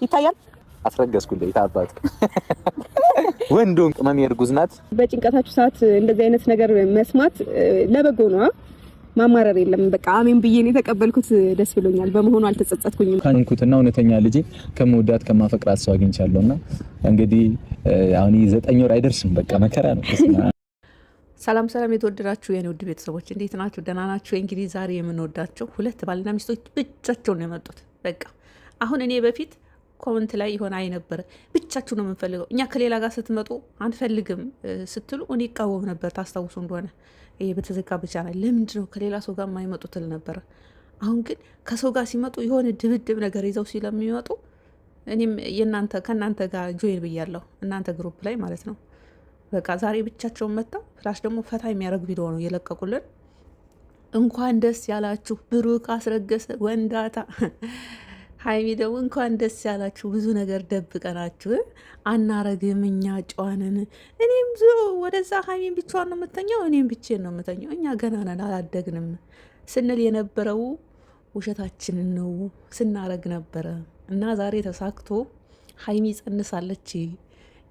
ይታያል። አስረገዝኩልህ ይታባት ወንዶም ቅመም እርጉዝ ናት። በጭንቀታችሁ ሰዓት እንደዚህ አይነት ነገር መስማት ለበጎ ነው። ማማረር የለም። በቃ አሜን ብዬ ነው የተቀበልኩት። ደስ ብሎኛል። በመሆኑ አልተጸጸትኩኝም። ካንኩትና እውነተኛ ልጄ ከመወዳት ከማፈቅራት ሰው አግኝቻለሁና እንግዲህ አሁን 9 ወር አይደርስም። በቃ መከራ ነው። ሰላም ሰላም፣ የተወደዳችሁ የኔ ውድ ቤተሰቦች እንዴት ናችሁ? ደህና ናችሁ? እንግዲህ ዛሬ የምንወዳቸው 2 ባልና ሚስቶች ብቻቸውን ነው የመጡት። በቃ አሁን እኔ በፊት ኮመንት ላይ ይሆን አይ ነበር ብቻችሁ ነው የምንፈልገው፣ እኛ ከሌላ ጋር ስትመጡ አንፈልግም ስትሉ እኔ ይቃወም ነበር። ታስታውሱ እንደሆነ ይሄ በተዘጋ ብቻ ነው ለምንድን ነው ከሌላ ሰው ጋር የማይመጡ ትል ነበር። አሁን ግን ከሰው ጋር ሲመጡ የሆነ ድብድብ ነገር ይዘው ስለሚመጡ እኔም ከእናንተ ጋር ጆይን ብያለሁ፣ እናንተ ግሩፕ ላይ ማለት ነው። በቃ ዛሬ ብቻቸውን መጥተው ፍላሽ ደግሞ ፈታ የሚያደርግ ቪዲዮ ነው የለቀቁልን። እንኳን ደስ ያላችሁ፣ ብሩክ አስረገሰ ወንዳታ። ሀይሚ ደግሞ እንኳን ደስ ያላችሁ፣ ብዙ ነገር ደብቀናችሁ አናረግም እኛ ጨዋንን። እኔም ወደዛ ሀይሚን ብቻዋን ነው የምተኛው፣ እኔም ብቼን ነው የምተኛው፣ እኛ ገና ነን አላደግንም ስንል የነበረው ውሸታችንን ነው ስናረግ ነበረ። እና ዛሬ ተሳክቶ ሀይሚ ጸንሳለች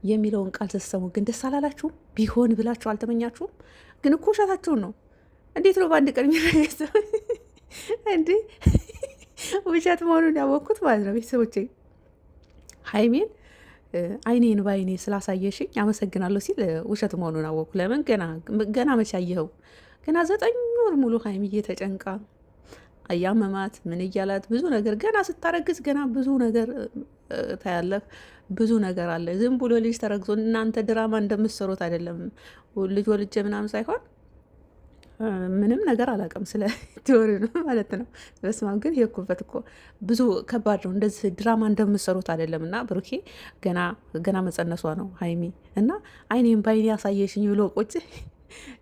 የሚለውን ቃል ስትሰሙ ግን ደስ አላላችሁም? ቢሆን ብላችሁ አልተመኛችሁም? ግን እኮ ውሸታችሁን ነው። እንዴት ነው በአንድ ቀን የሚረገዘው እንዴ? ውሸት መሆኑን ያወቅኩት ማለት ነው። ቤተሰቦቼ ሀይሜን አይኔን በአይኔ ስላሳየሽኝ አመሰግናለሁ ሲል ውሸት መሆኑን አወቅኩ። ለምን ገና መቼ አየኸው? ገና 9 ወር ሙሉ ሀይሚዬ ተጨንቃ አያመማት ምን እያላት ብዙ ነገር ገና ስታረግዝ ገና ብዙ ነገር ታያለህ። ብዙ ነገር አለ። ዝም ብሎ ልጅ ተረግዞ እናንተ ድራማ እንደምትሰሩት አይደለም። ልጅ ወልጄ ምናምን ሳይሆን ምንም ነገር አላውቅም ስለ ቲዮሪ ነው ማለት ነው። በስማም ግን የኩበት እኮ ብዙ ከባድ ነው። እንደዚህ ድራማ እንደምትሰሩት አይደለም። እና ብሩኬ ገና መጸነሷ ነው ሀይሚ እና አይኔም በአይኔ ያሳየሽኝ ብሎ ቁጭ።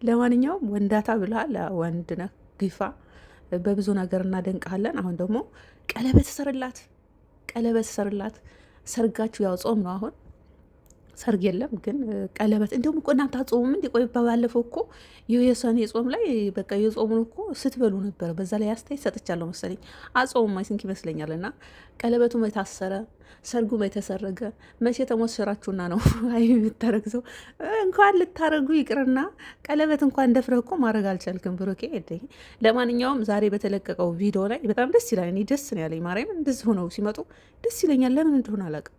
ለማንኛውም ወንዳታ ብልሃል፣ ወንድ ነህ፣ ግፋ። በብዙ ነገር እናደንቃለን። አሁን ደግሞ ቀለበት ሰርላት። ሰርጋችሁ ያው ጾም ነው። አሁን ሰርግ የለም ግን ቀለበት እንዲሁም እኮ እናንተ አጾሙም እንዲ ቆይ ባለፈው እኮ የሰኔ ጾም ላይ በቃ የጾሙን እኮ ስትበሉ ነበረ። በዛ ላይ አስተያየት ሰጥቻለሁ መሰለኝ። አጾሙም አይስንክ ይመስለኛል። እና ቀለበቱ የታሰረ ሰርጉ የተሰረገ መቼ ተሞሸራችሁና ነው የምታረግዘው? እንኳን ልታረጉ ይቅርና ቀለበት እንኳን እንደፍረህ እኮ ማድረግ አልቻልክም ብሩኬ። ለማንኛውም ዛሬ በተለቀቀው ቪዲዮ ላይ በጣም ደስ ይላል። እኔ ደስ ነው ያለኝ። ማርያም እንደዚህ ሆነው ሲመጡ ደስ ይለኛል። ለምን እንደሆነ አላውቅም።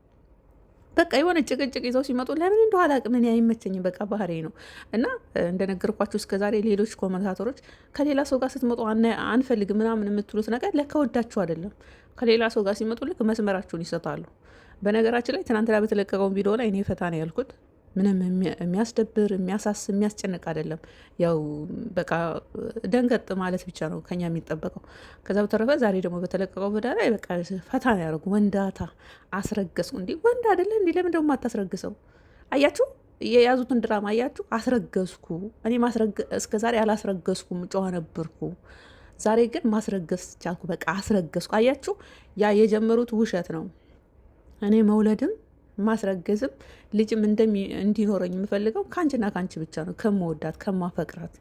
በቃ የሆነ ጭቅጭቅ ይዘው ሲመጡ ለምን እንደው አላውቅም፣ እኔ አይመቸኝም። በቃ ባህሪ ነው። እና እንደነገርኳችሁ እስከዛሬ ሌሎች ኮመንታተሮች ከሌላ ሰው ጋር ስትመጡ አንፈልግ ምናምን የምትሉት ነገር ለካ ወዳችሁ አይደለም። ከሌላ ሰው ጋር ሲመጡ ልክ መስመራችሁን ይሰጣሉ። በነገራችን ላይ ትናንትና በተለቀቀውን ቪዲዮ ላይ እኔ ፈታ ነው ያልኩት። ምንም የሚያስደብር የሚያሳስብ የሚያስጨንቅ አይደለም። ያው በቃ ደንገጥ ማለት ብቻ ነው ከኛ የሚጠበቀው። ከዛ በተረፈ ዛሬ ደግሞ በተለቀቀው ቪዲዮ ላይ በቃ ፈታ ነው ያደርጉ። ወንዳታ አስረገዝኩ። እንዲ ወንድ አይደለ እንዲ? ለምን ደግሞ አታስረግሰው? አያችሁ የያዙትን ድራማ አያችሁ። አስረገዝኩ። እኔ እስከ ዛሬ አላስረገዝኩም፣ ጨዋ ነበርኩ። ዛሬ ግን ማስረገዝ ቻልኩ። በቃ አስረገዝኩ። አያችሁ ያ የጀመሩት ውሸት ነው። እኔ መውለድም ማስረገዝም ልጅም እንዲኖረኝ የምፈልገው ከአንቺና ከአንቺ ብቻ ነው፣ ከመወዳት ከማፈቅራት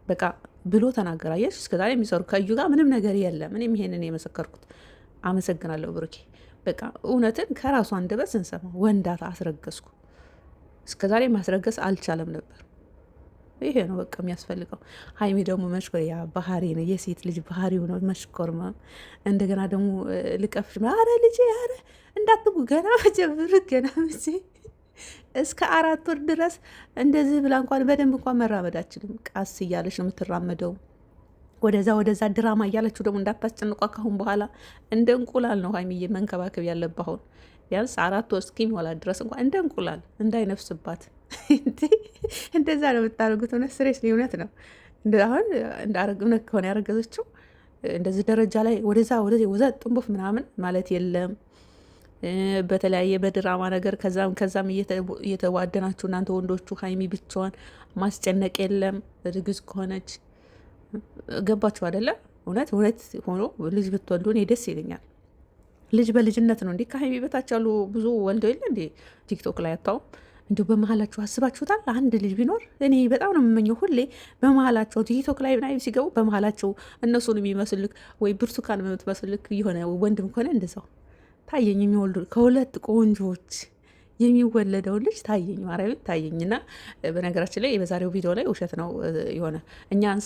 በቃ ብሎ ተናገር። አየሽ እስከዛሬ የሚሰሩ ከእዩ ጋር ምንም ነገር የለም። እኔም ይሄንን የመሰከርኩት። አመሰግናለሁ ብሩኬ። በቃ እውነትን ከራሱ አንደበት ስንሰማ ወንዳታ አስረገዝኩ። እስከዛሬ ማስረገዝ አልቻለም ነበር። ይሄ ነው በቃ የሚያስፈልገው። ሀይሚ ደግሞ መሽኮር ያ ባህሪ ነው፣ የሴት ልጅ ባህሪው ነው መሽኮር። እንደገና ደግሞ ልቀፍሽ አረ ልጄ አረ እንዳትጉ ገና መጀመር ገና መቼ እስከ 4 ወር ድረስ እንደዚህ ብላ እንኳን በደንብ እንኳን መራመድ አችልም። ቃስ እያለች ነው የምትራመደው። ወደዛ ድራማ እያለችው ደግሞ እንዳታስጨንቋ። ካሁን በኋላ እንደ እንቁላል ነው ሀይሚዬ መንከባከብ ያለብህ። አሁን ቢያንስ 4 ወር እስኪሞላ ድረስ እንኳን እንደ እንቁላል እንዳይነፍስባት። እንደዛ ነው የምታደርጉት። እውነት ስሬስ እውነት ነው። አሁን እውነት ከሆነ ያረገዘችው እንደዚህ ደረጃ ላይ ወደዛ ጥንቦፍ ምናምን ማለት የለም። በተለያየ በድራማ ነገር ከዛም እየተዋደናችሁ እናንተ ወንዶቹ ሀይሚ ብቻዋን ማስጨነቅ የለም። ርግዝ ከሆነች ገባችሁ አይደለ? እውነት ሆኖ ልጅ ብትወልዱ እኔ ደስ ይለኛል። ልጅ በልጅነት ነው። እንዲህ ከሀይሚ በታች ያሉ ብዙ ወልደው የለ እንዴ? ቲክቶክ ላይ አታውም? እንዲሁ በመሀላቸው አስባችሁታል? አንድ ልጅ ቢኖር እኔ በጣም ነው የምመኘው። ሁሌ በመሀላቸው ቲክቶክ ላይ ምናምን ሲገቡ በመሀላቸው እነሱን የሚመስልክ ወይ ብርቱካን የምትመስልክ የሆነ ወንድም ከሆነ እንደዛው ታየኝ የሚወልዱ ከሁለት ቆንጆች የሚወለደው ልጅ ታየኝ፣ ማርያምን ታየኝ። እና በነገራችን ላይ በዛሬው ቪዲዮ ላይ ውሸት ነው የሆነ እኛን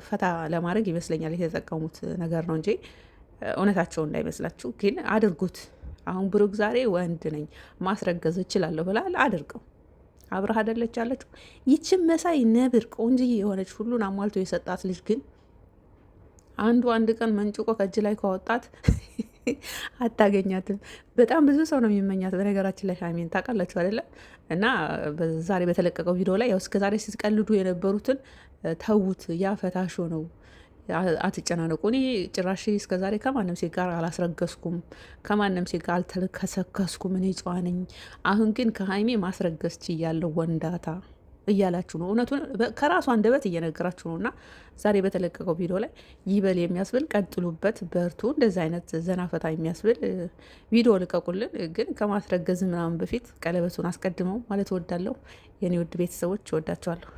ፈታ ለማድረግ ይመስለኛል የተጠቀሙት ነገር ነው እንጂ እውነታቸው እንዳይመስላችሁ። ግን አድርጉት። አሁን ብሩክ ዛሬ ወንድ ነኝ ማስረገዝ እችላለሁ ብላል። አድርገው። አብረህ አይደለች ያለችው ይችም መሳይ ነብር ቆንጅዬ የሆነች ሁሉን አሟልቶ የሰጣት ልጅ ግን አንድ ቀን መንጭቆ ከእጅ ላይ ከወጣት አታገኛትም። በጣም ብዙ ሰው ነው የሚመኛት። በነገራችን ላይ ሀይሚን ታውቃላችሁ አይደለም? እና ዛሬ በተለቀቀው ቪዲዮ ላይ ያው እስከዛሬ ስትቀልዱ የነበሩትን ተዉት። ያ ፈታሾ ነው፣ አትጨናነቁ። እኔ ጭራሽ እስከዛሬ ከማንም ሴት ጋር አላስረገዝኩም፣ ከማንም ሴት ጋር አልተከሰከስኩም። እኔ ጨዋ ነኝ። አሁን ግን ከሀይሜ ማስረገዝ ችያለሁ ወንዳታ እያላችሁ ነው። እውነቱን ከራሱ አንደበት እየነገራችሁ ነው። እና ዛሬ በተለቀቀው ቪዲዮ ላይ ይበል የሚያስብል ቀጥሉበት፣ በርቱ። እንደዚህ አይነት ዘናፈታ የሚያስብል ቪዲዮ ልቀቁልን። ግን ከማስረገዝ ምናምን በፊት ቀለበቱን አስቀድመው ማለት እወዳለሁ። የኔ ውድ ቤተሰቦች እወዳቸዋለሁ።